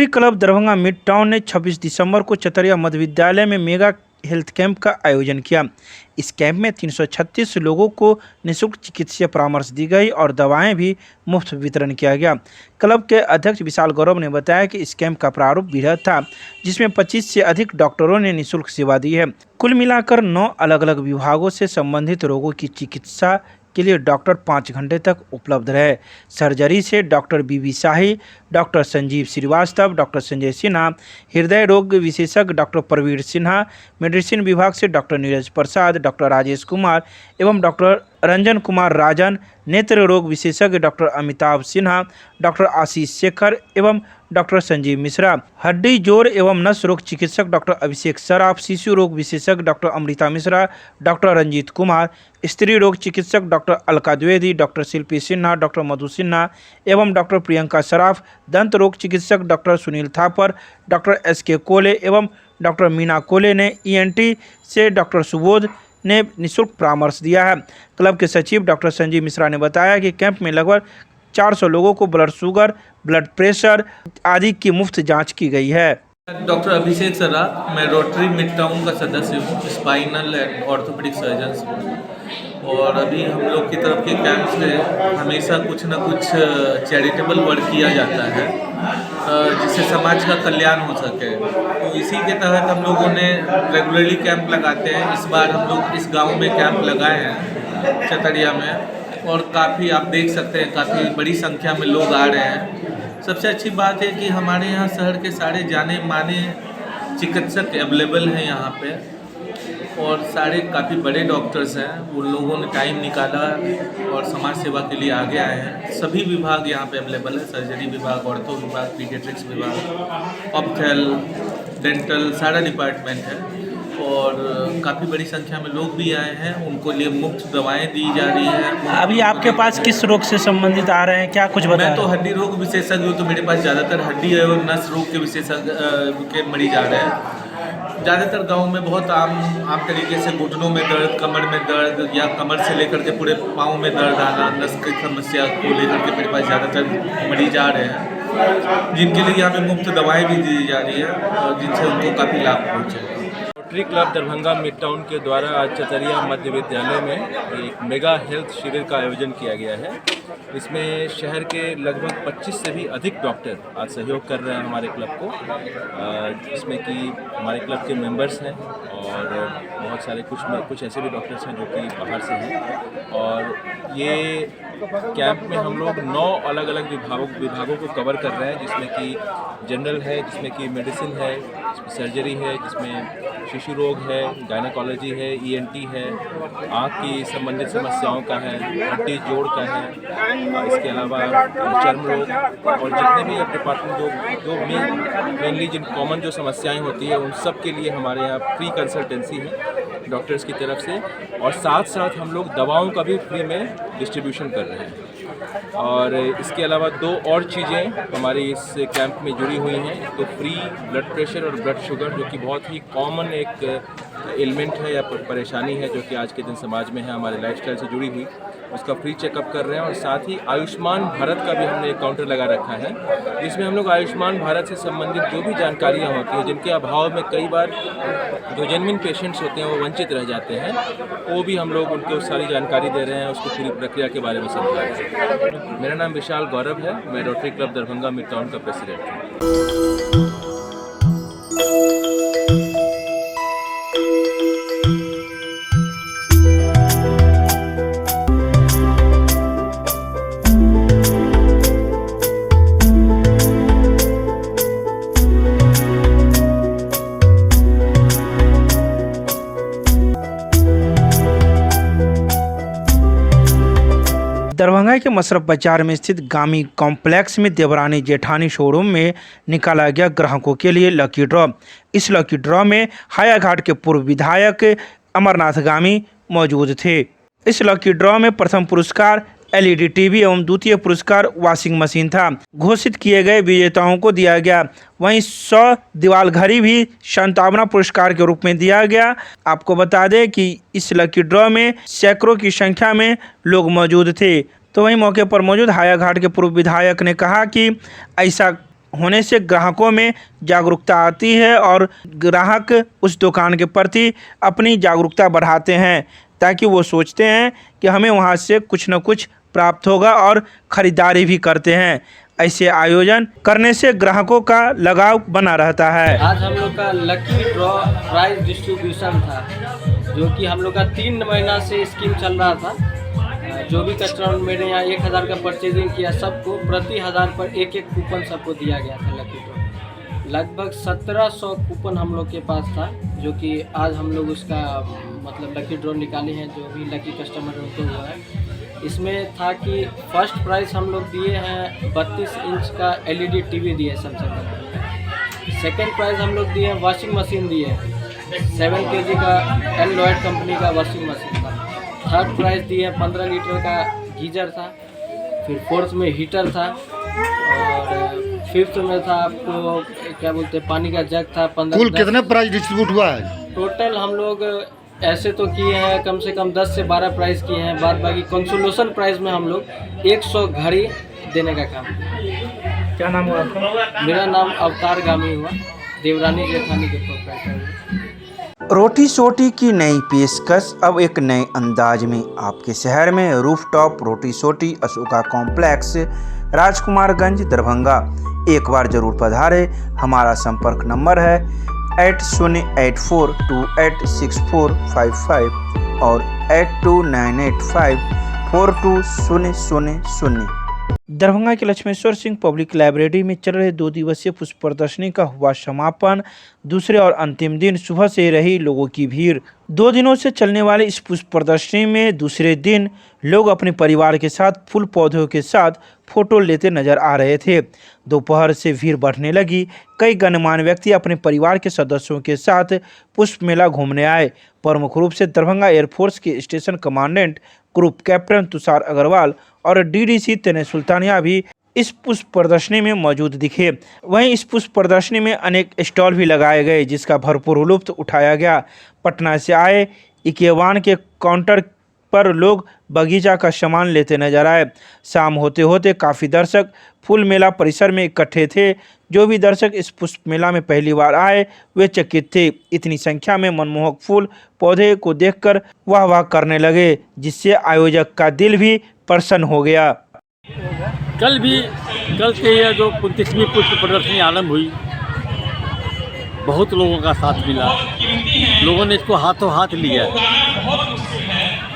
Club Darbhanga mid town ने 26 दिसंबर को चतरिया मध्य विद्यालय में मेगा हेल्थ कैंप का आयोजन किया। इस कैंप में 336 लोगों को निःशुल्क चिकित्सीय परामर्श दी गई और दवाएं भी मुफ्त वितरण किया गया। क्लब के अध्यक्ष विशाल गौरव ने बताया कि इस कैंप का प्रारूप वृहद था, जिसमें 25 से अधिक डॉक्टरों ने निःशुल्क सेवा दी है। कुल मिलाकर 9 अलग अलग विभागों से संबंधित रोगों की चिकित्सा के लिए डॉक्टर 5 घंटे तक उपलब्ध रहे। सर्जरी से डॉक्टर बीबी शाही, डॉक्टर संजीव श्रीवास्तव, डॉक्टर संजय सिन्हा, हृदय रोग विशेषज्ञ डॉक्टर प्रवीण सिन्हा, मेडिसिन विभाग से डॉक्टर नीरज प्रसाद, डॉक्टर राजेश कुमार एवं डॉक्टर रंजन कुमार राजन, नेत्र रोग विशेषज्ञ डॉक्टर अमिताभ सिन्हा, डॉक्टर आशीष शेखर एवं डॉक्टर संजीव मिश्रा, हड्डी जोड़ एवं नस रोग चिकित्सक डॉक्टर अभिषेक सराफ, शिशु रोग विशेषज्ञ डॉक्टर अमृता मिश्रा, डॉक्टर रंजीत कुमार, स्त्री रोग चिकित्सक डॉक्टर अलका द्विवेदी, डॉक्टर शिल्पी सिन्हा, डॉक्टर मधु सिन्हा एवं डॉक्टर प्रियंका सराफ, दंत रोग चिकित्सक doctor Sunil Thapar, doctor SK कोले एवं डॉक्टर मीना कोले ने ENT से डॉक्टर सुबोध ने निःशुल्क परामर्श दिया है। क्लब के सचिव डॉक्टर संजीव मिश्रा ने बताया कि कैंप में लगभग 400 लोगों को ब्लड शुगर, ब्लड प्रेशर आदि की मुफ्त जांच की गई है। डॉक्टर अभिषेक सराफ, मैं रोटरी मिड टाउन का सदस्य हूँ, स्पाइनल एंड ऑर्थोपेडिक सर्जन्स में। और अभी हम लोग की तरफ के कैंप्स में हमेशा कुछ ना कुछ चैरिटेबल वर्क किया जाता है, जिससे समाज का कल्याण हो सके। तो इसी के तहत हम लोगों ने रेगुलरली कैंप लगाते हैं। इस बार हम लोग इस गांव में कैंप लगाए हैं चतरिया में, और काफ़ी आप देख सकते हैं काफ़ी बड़ी संख्या में लोग आ रहे हैं। सबसे अच्छी बात है कि हमारे यहाँ शहर के सारे जाने माने चिकित्सक अवेलेबल हैं यहाँ पे, और सारे काफ़ी बड़े डॉक्टर्स हैं। उन लोगों ने टाइम निकाला और समाज सेवा के लिए आगे आए हैं। सभी विभाग यहाँ पे अवेलेबल है, सर्जरी विभाग, ऑर्थो विभाग, पीडियाट्रिक्स विभाग, ऑप्थेल, डेंटल, सारा डिपार्टमेंट है। और काफ़ी बड़ी संख्या में लोग भी आए हैं, उनको लिए मुफ्त दवाएं दी जा रही हैं। अभी आपके पास किस रोग से संबंधित आ रहे हैं, क्या कुछ बताएं? मैं तो हड्डी रोग विशेषज्ञ हूँ, तो मेरे पास ज़्यादातर हड्डी और नस रोग के विशेषज्ञ के मरीज आ रहे हैं। ज़्यादातर गांव में बहुत आम तरीके से घुटनों में दर्द, कमर में दर्द, या कमर से लेकर के पूरे पाँव में दर्द आना, नस की समस्या को लेकर के मेरे पास ज़्यादातर मरीज आ रहे हैं, जिनके लिए यहाँ पे मुफ्त दवाएं भी दी जा रही है, जिनसे उनको काफ़ी लाभ पहुँचे। Rotary club Darbhanga mid town के द्वारा आज चतरिया मध्य विद्यालय में एक मेगा हेल्थ शिविर का आयोजन किया गया है। इसमें शहर के लगभग 25 से भी अधिक डॉक्टर आज सहयोग कर रहे हैं हमारे क्लब को, जिसमें कि हमारे क्लब के मेंबर्स हैं और बहुत सारे कुछ ऐसे भी डॉक्टर्स हैं जो कि बाहर से हैं। और ये कैंप में हम लोग 9 अलग अलग विभागों को कवर कर रहे हैं, जिसमें कि जनरल है, जिसमें कि मेडिसिन है, सर्जरी है, जिसमें शिशु रोग है, गायनेकोलॉजी है, ENT है, आँख की संबंधित समस्याओं का है, हड्डी जोड़ का है, इसके अलावा चर्म रोग, और जितने भी डिपार्टमेंट जो मेनली जिन कॉमन जो समस्याएं होती है उन सब के लिए हमारे यहाँ फ्री कंसल्टेंसी है डॉक्टर्स की तरफ से। और साथ साथ हम लोग दवाओं का भी फ्री में डिस्ट्रीब्यूशन कर रहे हैं। और इसके अलावा 2 और चीज़ें हमारी इस कैंप में जुड़ी हुई हैं, तो फ्री ब्लड प्रेशर और ब्लड शुगर, जो कि बहुत ही कॉमन एक एलिमेंट है या परेशानी है जो कि आज के दिन समाज में है, हमारे लाइफस्टाइल से जुड़ी हुई, उसका फ्री चेकअप कर रहे हैं। और साथ ही आयुष्मान भारत का भी हमने एक काउंटर लगा रखा है, जिसमें हम लोग आयुष्मान भारत से संबंधित जो भी जानकारियाँ होती हैं, जिनके अभाव में कई बार जो जेन्युइन पेशेंट्स होते हैं वो वंचित रह जाते हैं, वो भी हम लोग उनको सारी जानकारी दे रहे हैं, उसकी पूरी प्रक्रिया के बारे में समझा रहे हैं। मेरा नाम विशाल गौरव है, मैं rotary club Darbhanga mid town का प्रेसिडेंट हूँ। दरभंगा के मशरफ बाजार में स्थित गामी कॉम्प्लेक्स में देवरानी जेठानी शोरूम में निकाला गया ग्राहकों के लिए लकी ड्रॉ। इस लकी ड्रॉ में हायाघाट के पूर्व विधायक अमरनाथ गामी मौजूद थे। इस लकी ड्रॉ में प्रथम पुरस्कार LED टीवी एवं द्वितीय पुरस्कार वॉशिंग मशीन था। घोषित किए गए विजेताओं को दिया गया। वहीं 100 दीवाल घड़ी भी सांत्वना पुरस्कार के रूप में दिया गया। आपको बता दें कि इस लकी ड्रॉ में सैकड़ों की संख्या में लोग मौजूद थे। तो वहीं मौके पर मौजूद हायाघाट के पूर्व विधायक ने कहा कि ऐसा होने से ग्राहकों में जागरूकता आती है और ग्राहक उस दुकान के प्रति अपनी जागरूकता बढ़ाते हैं, ताकि वो सोचते हैं कि हमें वहाँ से कुछ न कुछ प्राप्त होगा और ख़रीदारी भी करते हैं। ऐसे आयोजन करने से ग्राहकों का लगाव बना रहता है। आज हम लोग का लकी ड्रॉ प्राइज डिस्ट्रीब्यूशन था, जो कि हम लोग का 3 महीना से स्कीम चल रहा था। जो भी कस्टमर मेरे यहाँ 1000 का परचेजिंग किया, सबको प्रति 1000 पर एक कूपन सबको दिया गया था लकी ड्रॉ। लगभग 1700 कूपन हम लोग के पास था, जो कि आज हम लोग उसका मतलब लकी ड्रॉ निकाले हैं। जो भी लकी कस्टमर उनको हुआ है, इसमें था कि फर्स्ट प्राइज़ हम लोग दिए हैं 32 इंच का LED टीवी दिए सबसे पहले। सेकेंड प्राइज़ हम लोग दिए हैं वॉशिंग मशीन दिए, 7 kg का एलॉयड कंपनी का वॉशिंग मशीन था। थर्ड प्राइज़ दिए 15 लीटर का गीजर था। फिर फोर्थ में हीटर था, और फिफ्थ में था आपको क्या बोलते हैं पानी का जग था। 15 कुल कितने प्राइज डिस्ट्रीब्यूट हुआ है? टोटल हम लोग ऐसे तो किए हैं कम से कम 10 से 12 प्राइज़ किए हैं। बाद बाकी कंसोलेशन प्राइज़ में हम लोग 100 घड़ी देने का काम किया। क्या नाम हुआ आपका? मेरा नाम अवतार गामी हुआ, देवरानी जेठानी के प्रोप्राइटर। रोटी सोटी की नई पेशकश अब एक नए अंदाज में आपके शहर में रूफटॉप रोटी सोटी अशोका कॉम्प्लेक्स, राजकुमारगंज, दरभंगा। एक बार जरूर पधारे। हमारा संपर्क नंबर है 8084286455 और 8298542000। दरभंगा के लक्ष्मेश्वर सिंह पब्लिक लाइब्रेरी में चल रहे 2 दिवसीय पुष्प प्रदर्शनी का हुआ समापन। दूसरे और अंतिम दिन सुबह से रही लोगों की भीड़। 2 दिनों से चलने वाली इस पुष्प प्रदर्शनी में दूसरे दिन लोग अपने परिवार के साथ फूल पौधों के साथ फोटो लेते नजर आ रहे थे। दोपहर से भीड़ बढ़ने लगी। कई गणमान्य व्यक्ति अपने परिवार के सदस्यों के साथ पुष्प मेला घूमने आए। प्रमुख रूप से दरभंगा एयरफोर्स के station commandant group captain Tushar Agarwal और DDC तने सुल्तानिया भी इस पुष्प प्रदर्शनी में मौजूद दिखे। वहीं इस पुष्प प्रदर्शनी में अनेक स्टॉल भी लगाए गए, जिसका भरपूर लुत्फ उठाया गया। पटना से आए इकेवान के काउंटर पर लोग बगीचा का सामान लेते नजर आए। शाम होते होते काफ़ी दर्शक फूल मेला परिसर में इकट्ठे थे। जो भी दर्शक इस पुष्प मेला में पहली बार आए वे चकित थे। इतनी संख्या में मनमोहक फूल पौधे को देखकर वाह वाह करने लगे, जिससे आयोजक का दिल भी प्रसन्न हो गया। कल से यह जो 29वीं पुष्प प्रदर्शनी आरंभ हुई, बहुत लोगों का साथ मिला। लोगों ने इसको हाथों हाथ लिया।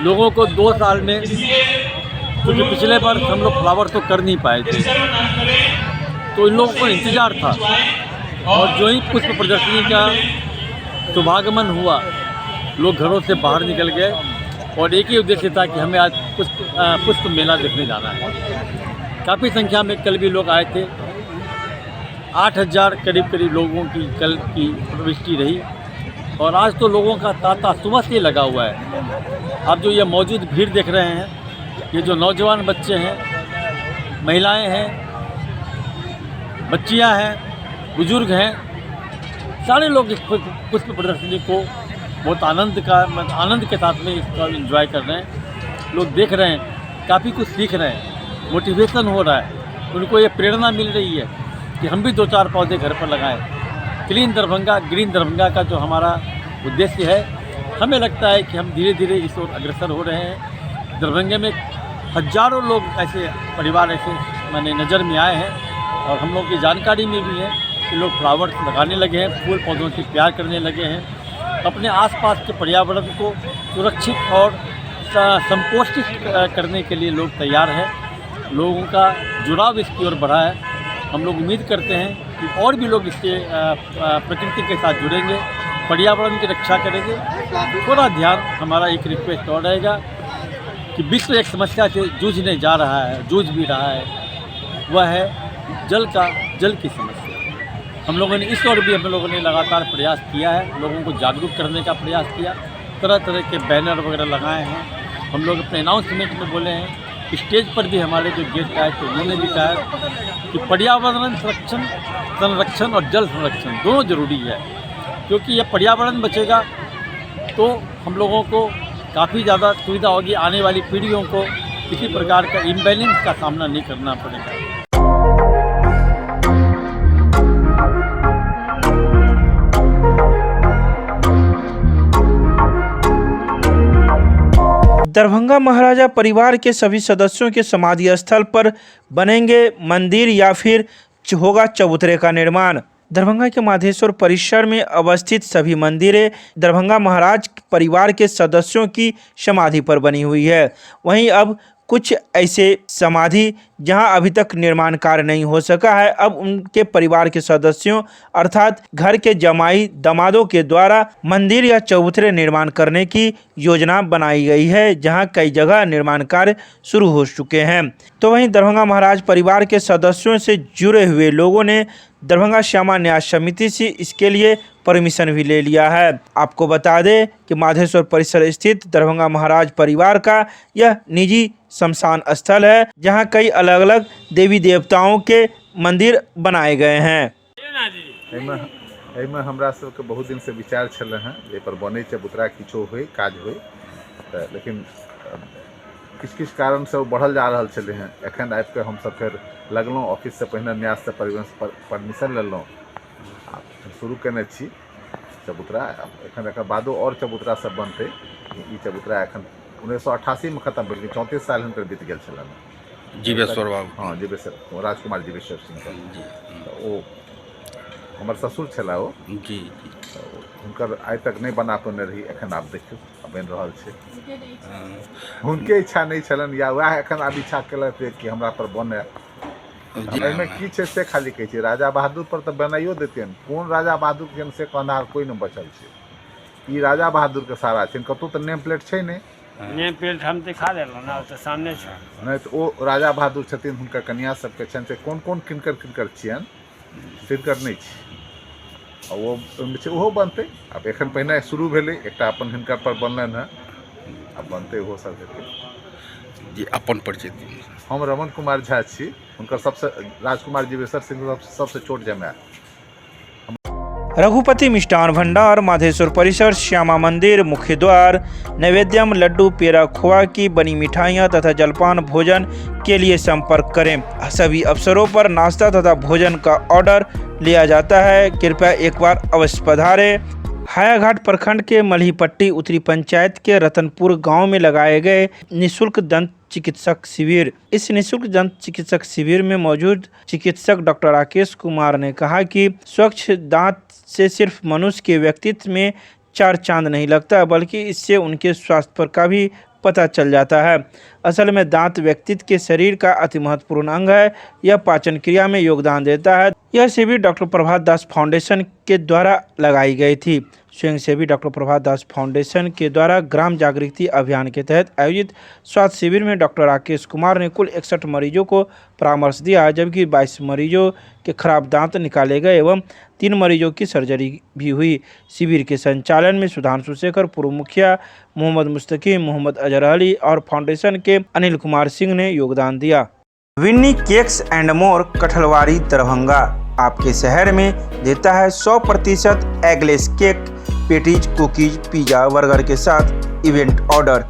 लोगों को 2 साल में, क्योंकि पिछले बार हम लोग फ्लावर तो कर नहीं पाए थे, तो इन लोगों को इंतज़ार था। और जो ही पुष्प प्रदर्शनी का शुभागमन हुआ, लोग घरों से बाहर निकल गए और एक ही उद्देश्य था कि हमें आज पुष्प मेला देखने जाना है। काफ़ी संख्या में कल भी लोग आए थे। 8000 करीब लोगों की कल की प्रविष्टि रही। और आज तो लोगों का तांता सुबह से लगा हुआ है। आप जो ये मौजूद भीड़ देख रहे हैं, ये जो नौजवान बच्चे हैं, महिलाएं हैं, बच्चियां हैं, बुजुर्ग हैं, सारे लोग इस पुष्प प्रदर्शनी को बहुत आनंद के साथ में इसका एंजॉय कर रहे हैं। लोग देख रहे हैं, काफ़ी कुछ सीख रहे हैं, मोटिवेशन हो रहा है। उनको ये प्रेरणा मिल रही है कि हम भी 2-4 पौधे घर पर लगाएं। क्लीन दरभंगा, ग्रीन दरभंगा का जो हमारा उद्देश्य है, हमें लगता है कि हम धीरे धीरे इस ओर अग्रसर हो रहे हैं। दरभंगे में हजारों लोग ऐसे परिवार ऐसे मैंने नज़र में आए हैं, और हम लोग की जानकारी में भी है कि लोग फ्लावर्स लगाने लगे हैं, फूल पौधों से प्यार करने लगे हैं। अपने आसपास के पर्यावरण को सुरक्षित और संपोषित करने के लिए लोग तैयार हैं। लोगों का जुड़ाव इसकी ओर बढ़ा है। हम लोग उम्मीद करते हैं कि और भी लोग इससे प्रकृति के साथ जुड़ेंगे, पर्यावरण की रक्षा करेंगे। थोड़ा ध्यान, हमारा एक रिक्वेस्ट और रहेगा कि विश्व एक समस्या से जूझ भी रहा है, वह है जल की समस्या। हम लोगों ने इस ओर भी हम लोगों ने लगातार प्रयास किया है, लोगों को जागरूक करने का प्रयास किया। तरह तरह के बैनर वगैरह लगाए हैं। हम लोग अपने अनाउंसमेंट में बोले हैं। स्टेज पर भी हमारे जो गेस्ट आए थे उन्होंने भी कहा कि पर्यावरण संरक्षण और जल संरक्षण दोनों ज़रूरी है, क्योंकि यह पर्यावरण बचेगा तो हम लोगों को काफ़ी ज़्यादा सुविधा होगी। आने वाली पीढ़ियों को किसी प्रकार का इम्बैलेंस का सामना नहीं करना पड़ेगा। दरभंगा महाराजा परिवार के सभी सदस्यों के समाधि स्थल पर बनेंगे मंदिर या फिर होगा चबूतरे का निर्माण। दरभंगा के माधेश्वर परिसर में अवस्थित सभी मंदिरें दरभंगा महाराज परिवार के सदस्यों की समाधि पर बनी हुई है। वहीं अब कुछ ऐसे समाधि जहां अभी तक निर्माण कार्य नहीं हो सका है, अब उनके परिवार के सदस्यों अर्थात घर के जमाई दामादों के द्वारा मंदिर या चबूतरे निर्माण करने की योजना बनाई गई है, जहां कई जगह निर्माण कार्य शुरू हो चुके हैं। तो वहीं दरभंगा महाराज परिवार के सदस्यों से जुड़े हुए लोगों ने दरभंगा श्यामा न्यास समिति से इसके लिए परमिशन भी ले लिया है। आपको बता दें कि माधेश्वर परिसर स्थित दरभंगा महाराज परिवार का यह निजी शमशान स्थल है, जहां कई अलग अलग देवी देवताओं के मंदिर बनाए गए हैं। एहिमे हमरा सबके बहुत दिन से विचार छल हैं जे पर बने चबूतरा किछो होय काज होय, लेकिन किछु किछु कारण से बढ़ल जा रहल छलै हैं। एखन आबि के हमसब फेर लगलहुँ ऑफिस से पहिने न्यास से परमिशन लेलहुँ, शुरू केने छी चबूतरा। एखन एकर बादो और चबूतरा सब बनतै। ई चबूतरा एखन 1988 में खत्म भेल, 34 साल हुनकर बीत गेल छलनि। जीवेश्वर बाबू, हाँ जीवेश्वर राजकुमार जीवेश्वर सिंह ओ हमर ससुर छला ओ जी। हुनकर आइ तक नहीं बना पाने रही, एखन आब देखियौ बनि रहल छै। हुनके इच्छा नहीं छलनि या वएह एखन आब इच्छा केलथि कि हमरा पर बने। एहिमे की छै से खाली कहै छै राजा बहादुर पर तऽ बनाइयो देतियनि, कोन राजा बहादुर के से कहनार कोई नहीं बचल छै। ई राजा बहादुर के सारा छै, कतौ तऽ नेम प्लेट छै नहीं। नेम प्लेट हम दिखा देलहुँ ना, तऽ सामने छै। नहीं तऽ ओ राजा बहादुर छथिन, हुनकर कन्या सबके छनि से कोन कोन किनकर किनकर छियनि तिनकर नहीं छै। वो ओहो बनते। अब एखन पहिने शुरू भेलै, एकटा अपन हिनकर पर बनलनि हैं, अब बनते ओहो सब हेतै। जी अपन परिचय दी। हम रमन कुमार झा छी, हुनकर सबसे राजकुमार जीवेश्वर सिंह सबसे छोट जमाय। रघुपति मिष्ठान भंडार, माधेश्वर परिसर, श्यामा मंदिर, मुख्य द्वार। नैवेद्यम, लड्डू, पेड़ा, खोआ की बनी मिठाइयाँ तथा जलपान भोजन के लिए संपर्क करें। सभी अवसरों पर नाश्ता तथा भोजन का ऑर्डर लिया जाता है। कृपया एक बार अवश्य पधारें। हायाघाट प्रखंड के मल्हीपट्टी उत्तरी पंचायत के रतनपुर गांव में लगाए गए निःशुल्क दंत चिकित्सक शिविर। इस निःशुल्क दंत चिकित्सक शिविर में मौजूद चिकित्सक डॉक्टर राकेश कुमार ने कहा कि स्वच्छ दांत से सिर्फ मनुष्य के व्यक्तित्व में चार चांद नहीं लगता, बल्कि इससे उनके स्वास्थ्य पर का भी पता चल जाता है। असल में दांत व्यक्तित्व के शरीर का अति महत्वपूर्ण अंग है। यह पाचन क्रिया में योगदान देता है। यह शिविर डॉक्टर प्रभात दास फाउंडेशन के द्वारा लगाई गई थी। स्वयंसेवी डॉक्टर प्रभात दास फाउंडेशन के द्वारा ग्राम जागृति अभियान के तहत आयोजित स्वास्थ्य शिविर में डॉक्टर राकेश कुमार ने कुल 61 मरीजों को परामर्श दिया, जबकि 22 मरीजों के खराब दांत निकाले गए एवं 3 मरीजों की सर्जरी भी हुई। शिविर के संचालन में सुधांशु शेखर, पूर्व मुखिया मोहम्मद मुस्तकीम, मोहम्मद अजहर अली और फाउंडेशन के अनिल कुमार सिंह ने योगदान दिया। Vinny cakes and more, Kathalwadi, Darbhanga आपके शहर में देता है 100% eggless cake, patties, cookies, pizza, burger के साथ इवेंट ऑर्डर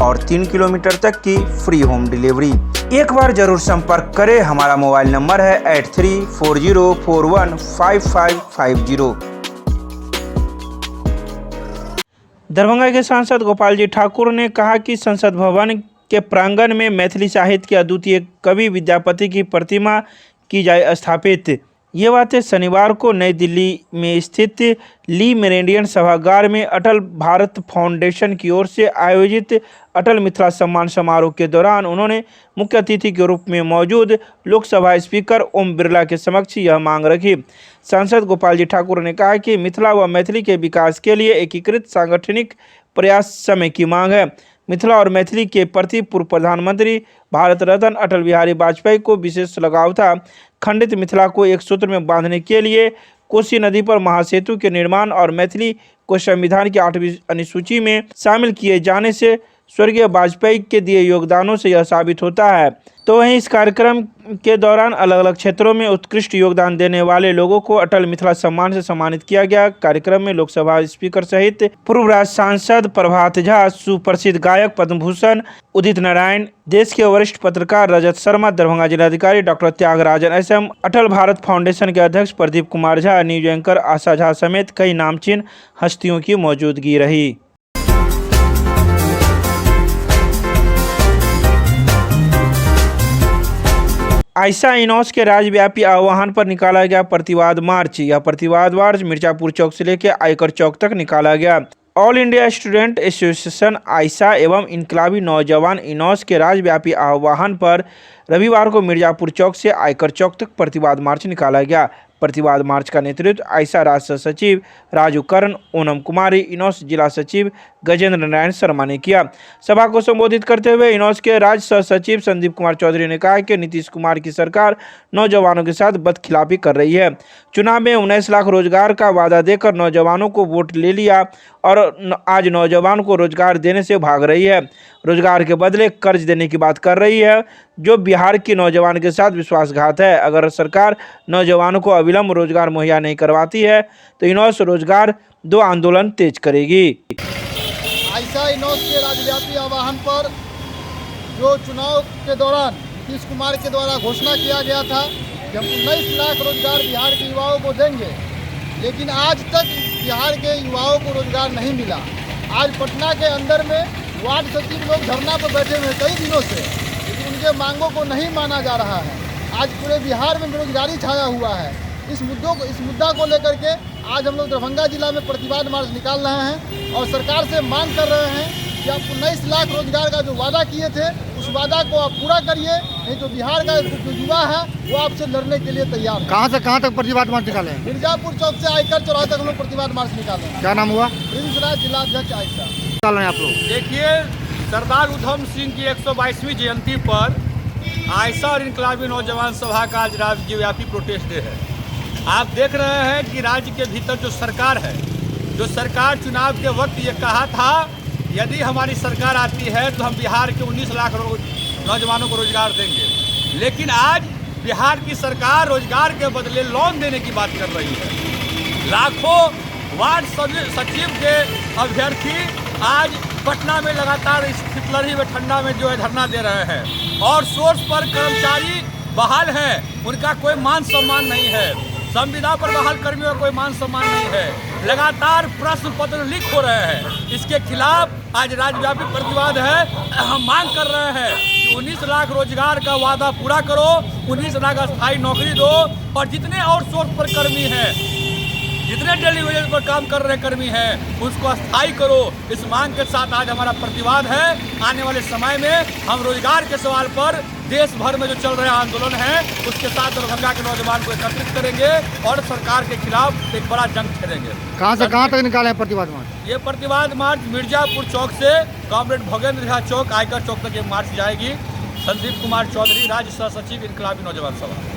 और 3 किलोमीटर तक की फ्री होम डिलीवरी। एक बार जरूर संपर्क करें। हमारा मोबाइल नंबर है 8340415550। दरभंगा के सांसद गोपाल जी ठाकुर ने कहा कि संसद भवन के प्रांगण में मैथिली साहित्य के अद्वितीय कवि विद्यापति की प्रतिमा की जाए स्थापित। ये बातें शनिवार को नई दिल्ली में स्थित ली मेरिडियन सभागार में अटल भारत फाउंडेशन की ओर से आयोजित अटल मिथिला सम्मान समारोह के दौरान उन्होंने मुख्य अतिथि के रूप में मौजूद लोकसभा स्पीकर ओम बिरला के समक्ष यह मांग रखी। सांसद गोपाल जी ठाकुर ने कहा कि मिथिला व मैथिली के विकास के लिए एकीकृत सांगठनिक प्रयास समय की मांग है। मिथिला और मैथिली के प्रति पूर्व प्रधानमंत्री भारत रत्न अटल बिहारी वाजपेयी को विशेष लगाव था। खंडित मिथिला को एक सूत्र में बांधने के लिए कोसी नदी पर महासेतु के निर्माण और मैथिली को संविधान की 8वीं अनुसूची में शामिल किए जाने से स्वर्गीय वाजपेयी के दिए योगदानों से यह साबित होता है। तो वहीं इस कार्यक्रम के दौरान अलग अलग क्षेत्रों में उत्कृष्ट योगदान देने वाले लोगों को अटल मिथिला सम्मान से सम्मानित किया गया। कार्यक्रम में लोकसभा स्पीकर सहित पूर्व राज्य सांसद प्रभात झा, सुप्रसिद्ध गायक पद्म भूषण उदित नारायण, देश के वरिष्ठ पत्रकार रजत शर्मा, दरभंगा जिलाधिकारी डॉक्टर त्यागराजन एसएम, अटल भारत फाउंडेशन के अध्यक्ष प्रदीप कुमार झा, न्यूज एंकर आशा झा समेत कई नामचीन हस्तियों की मौजूदगी रही। आयशा इनोस के राज्यव्यापी आह्वान पर निकाला गया प्रतिवाद मार्च। यह प्रतिवाद मार्च मिर्जापुर चौक से लेकर आयकर चौक तक निकाला गया। All India student association Ayesha एवं इनकलाबी नौजवान इनोस के राज्यव्यापी आह्वान पर रविवार को मिर्जापुर चौक से आयकर चौक तक प्रतिवाद मार्च निकाला गया। प्रतिवाद मार्च का नेतृत्व आयशा राष्ट्र सचिव राजू कर्ण, ओनम कुमारी, इनोस जिला सचिव गजेंद्र नारायण शर्मा ने किया। सभा को संबोधित करते हुए इनोस के राज्य सह सचिव संदीप कुमार चौधरी ने कहा कि नीतीश कुमार की सरकार नौजवानों के साथ बदखिलाफी कर रही है। चुनाव में 19 लाख रोजगार का वादा देकर नौजवानों को वोट ले लिया और आज नौजवान को रोजगार देने से भाग रही है। रोजगार के बदले कर्ज देने की बात कर रही है, जो बिहार के नौजवान के साथ विश्वासघात है। अगर सरकार नौजवानों को अविलंब रोजगार मुहैया नहीं करवाती है तो इनोस रोजगार 2 आंदोलन तेज करेगी। आयशा इनोस के राज्यव्यापी आह्वान पर जो चुनाव के दौरान नीतीश कुमार के द्वारा घोषणा किया गया था कि हम 19 लाख रोजगार बिहार के युवाओं को देंगे, लेकिन आज तक बिहार के युवाओं को रोजगार नहीं मिला। आज पटना के अंदर में वार्ड सचिव लोग धरना पर बैठे हुए कई दिनों से, लेकिन उनके मांगों को नहीं माना जा रहा है। आज पूरे बिहार में बेरोजगारी छाया हुआ है। इस मुद्दा को लेकर के आज हम लोग दरभंगा जिला में प्रतिवाद मार्च निकाल रहे हैं और सरकार से मांग कर रहे हैं कि आप 19 लाख रोजगार का जो वादा किए थे उस वादा को आप पूरा करिए, नहीं तो बिहार का जो युवा है वो आपसे लड़ने के लिए तैयार है। कहाँ से कहाँ तक प्रतिवाद मार्च निकाले हैं? मिर्जापुर चौक से आयकर चौराहे तक हम लोग प्रतिवाद मार्च निकाले हैं। क्या नाम हुआ? प्रिंस राज, जिला अध्यक्ष आयशा। निकाल रहे हैं आप लोग? देखिए, सरदार उधम सिंह की 122वीं जयंती पर आयशा और इनकलाबी नौजवान सभा का आज राज्यव्यापी प्रोटेस्ट डे है। आप देख रहे हैं कि राज्य के भीतर जो सरकार है, जो सरकार चुनाव के वक्त ये कहा था यदि हमारी सरकार आती है तो हम बिहार के 19 लाख नौजवानों को रोजगार देंगे, लेकिन आज बिहार की सरकार रोजगार के बदले लोन देने की बात कर रही है। लाखों वार्ड सचिव के अभ्यर्थी आज पटना में लगातार इस शीतलहरी में ठंडा में जो है धरना दे रहे हैं और सोर्स पर कर्मचारी बहाल हैं, उनका कोई मान सम्मान नहीं है। संविदा पर बहाल कर्मियों का कोई मान सम्मान नहीं है। लगातार प्रश्न पत्र लीक हो रहे हैं। इसके खिलाफ आज राज्यव्यापी प्रतिवाद है। हम मांग कर रहे हैं कि 19 लाख रोजगार का वादा पूरा करो, 19 लाख अस्थायी नौकरी दो और जितने आउटसोर्स पर कर्मी हैं, जितने डेली वेजेस पर काम कर रहे कर्मी हैं, उसको अस्थायी करो। इस मांग के साथ आज हमारा प्रतिवाद है। आने वाले समय में हम रोजगार के सवाल पर देश भर में जो चल रहे आंदोलन है उसके साथ दरभंगा के नौजवान को एकत्रित करेंगे और सरकार के खिलाफ एक बड़ा जंग छेड़ेंगे। कहाँ से कहाँ तक निकाले हैं प्रतिवाद मार्च? ये प्रतिवाद मार्च मिर्जापुर चौक से कॉमरेड भोगेंद्र झा चौक, आयकर चौक तक ये मार्च जाएगी। संदीप कुमार चौधरी, राज्य सह सचिव इनकलाबी नौजवान सभा।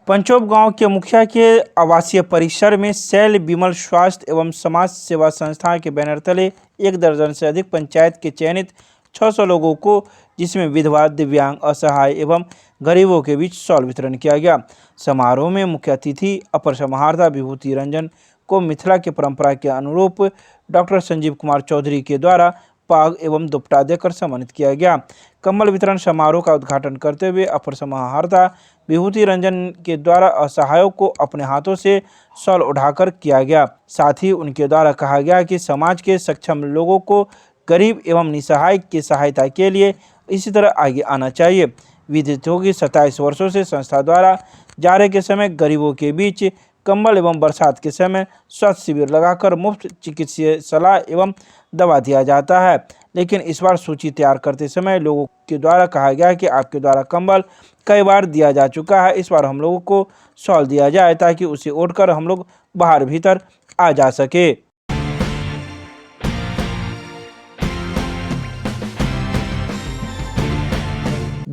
पंचोब गांव के मुखिया के आवासीय परिसर में शैल विमल स्वास्थ्य एवं समाज सेवा संस्था के बैनर तले 1 दर्जन से अधिक पंचायत के चयनित 600 लोगों को, जिसमें विधवा, दिव्यांग, असहाय एवं गरीबों के बीच शॉल वितरण किया गया। समारोह में मुख्य अतिथि अपर समाहर्ता विभूति रंजन को मिथिला की परंपरा के अनुरूप डॉक्टर संजीव कुमार चौधरी के द्वारा पाग एवं दुपट्टा देकर सम्मानित किया गया। कम्बल वितरण समारोह का उद्घाटन करते हुए अपर समाहर्ता विभूति रंजन के द्वारा असहायों को अपने हाथों से शॉल उठाकर किया गया। साथ ही उनके द्वारा कहा गया कि समाज के सक्षम लोगों को गरीब एवं निसहाय की सहायता के लिए इसी तरह आगे आना चाहिए। विदित हो कि 27 वर्षों से संस्था द्वारा जाड़े के समय गरीबों के बीच कंबल एवं बरसात के समय स्वास्थ्य शिविर लगाकर मुफ्त चिकित्सीय सलाह एवं दवा दिया जाता है। लेकिन इस बार सूची तैयार करते समय लोगों के द्वारा कहा गया कि आपके द्वारा कंबल कई बार दिया जा चुका है, इस बार हम लोगों को शॉल दिया जाए ताकि उसे ओढ़कर हम लोग बाहर भीतर आ जा सके।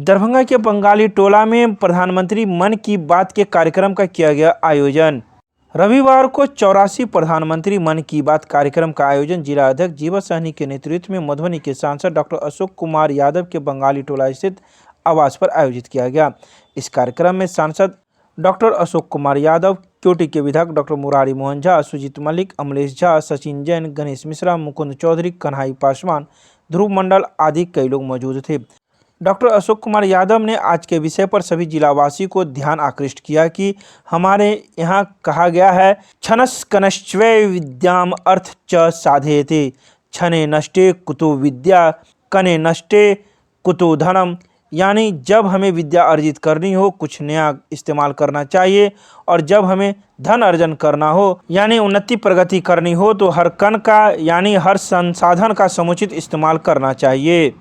दरभंगा के बंगाली टोला में प्रधानमंत्री मन की बात के कार्यक्रम का किया गया आयोजन। रविवार को 84 प्रधानमंत्री मन की बात कार्यक्रम का आयोजन जिला अध्यक्ष जीवा सहनी के नेतृत्व में मधुबनी के सांसद डॉक्टर अशोक कुमार यादव के बंगाली टोला स्थित आवास पर आयोजित किया गया। इस कार्यक्रम में सांसद डॉक्टर अशोक कुमार यादव, क्योटी के विधायक डॉक्टर मुरारी मोहन झा, सुजीत मलिक, अमलेश झा, सचिन जैन, गणेश मिश्रा, मुकुंद चौधरी, कन्हाई पासवान, ध्रुव मंडल आदि कई लोग मौजूद थे। डॉक्टर अशोक कुमार यादव ने आज के विषय पर सभी जिलावासी को ध्यान आकृष्ट किया कि हमारे यहाँ कहा गया है छनस कनश्चै विद्याम अर्थ च साधयते, छने नष्टे कुतो विद्या कने नष्टे कुतो धनम, यानी जब हमें विद्या अर्जित करनी हो कुछ नया इस्तेमाल करना चाहिए, और जब हमें धन अर्जन करना हो यानी उन्नति प्रगति करनी हो तो हर कण का यानी हर संसाधन का समुचित इस्तेमाल करना चाहिए।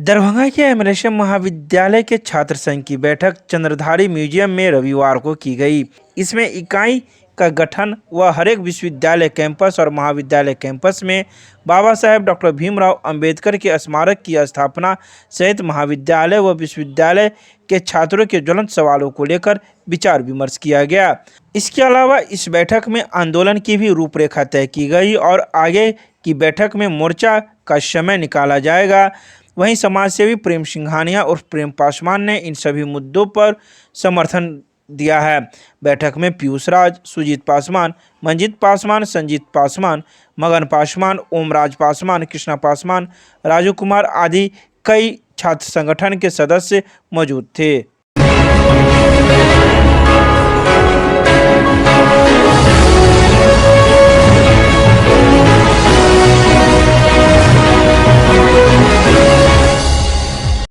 दरभंगा के एमरेशम महाविद्यालय के छात्र संघ की बैठक चंद्रधारी म्यूजियम में रविवार को की गई। इसमें इकाई का गठन व हरेक विश्वविद्यालय कैंपस और महाविद्यालय कैंपस में बाबा साहेब डॉक्टर भीमराव अंबेडकर के स्मारक की स्थापना सहित महाविद्यालय व विश्वविद्यालय के छात्रों के ज्वलंत सवालों को लेकर विचार विमर्श किया गया। इसके अलावा इस बैठक में आंदोलन की भी रूपरेखा तय की गई और आगे की बैठक में मोर्चा का समय निकाला जाएगा। वहीं समाजसेवी प्रेम सिंघानिया उर्फ प्रेम पासवान ने इन सभी मुद्दों पर समर्थन दिया है। बैठक में पीयूष राज, सुजीत पासवान, मंजीत पासवान, संजीत पासवान, मगन पासवान, ओमराज पासवान, कृष्णा पासवान, राजू कुमार आदि कई छात्र संगठन के सदस्य मौजूद थे।